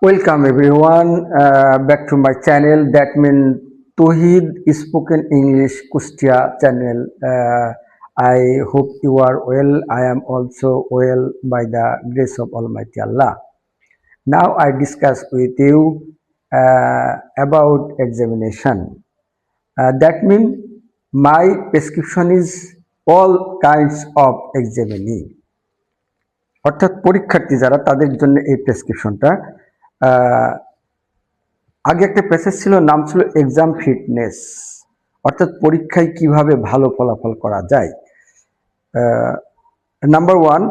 Welcome everyone back to my channel, that means Tohid Spoken English Kustia channel. I hope you are well. I am also well by the grace of Almighty Allah. Now I discuss with you about examination. That means my prescription is all kinds of examining. অর্থাৎ পরীক্ষার্থী যারা তাদের জন্য এই প্রেসক্রিপশনটা। আগে একটা passage ছিল, নাম ছিল এক্সাম ফিটনেস, অর্থাৎ পরীক্ষায় কিভাবে ভালো ফলাফল করা যায়। Number 1,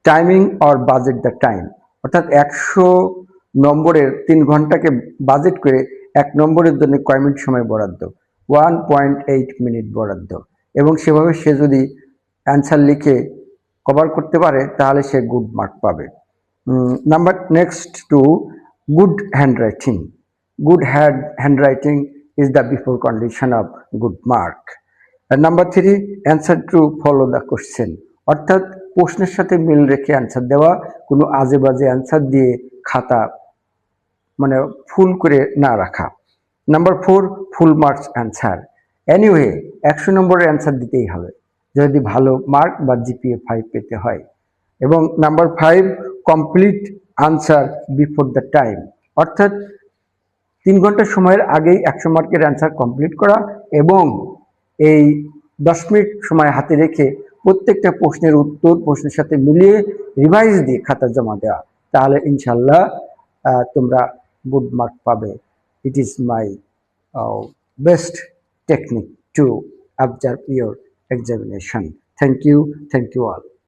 timing or budget the time, অর্থাৎ 100 নম্বরের 3 ঘন্টাকে বাজেট করে 1 নম্বরের জন্য কয় মিনিট সময় বরাদ্দ, 1.8 মিনিট বরাদ্দ, এবং সেভাবে সে যদি অ্যান্সার লিখে কভার করতে পারে তাহলে সে গুড মার্ক পাবে। Number next two good handwriting. Good handwriting is the before condition of good mark. And number 3, answer to follow the question, অর্থাৎ প্রশ্নের সাথে মিল রেখে অ্যান্সার দেওয়া, কোনো আজে বাজে অ্যান্সার দিয়ে খাতা মানে ফুল করে না রাখা। Number 4, full marks answer. Anyway 100 নম্বরের অ্যান্সার দিতেই হবে যদি ভালো মার্ক বা জিপিএ 5 পেতে হয়। এবং number 5, complete answer before the time, অর্থাৎ 3 ঘন্টা সময়ের আগেই 100 মার্কের অ্যান্সার কমপ্লিট করা এবং এই 10 মিনিট সময় হাতে রেখে প্রত্যেকটা প্রশ্নের উত্তর প্রশ্নের সাথে মিলিয়ে রিভাইজ দিয়ে খাতা জমা দেওয়া, তাহলে ইনশাল্লাহ তোমরা গুড মার্ক পাবে। It is my best technique to observe your examination. Thank you all.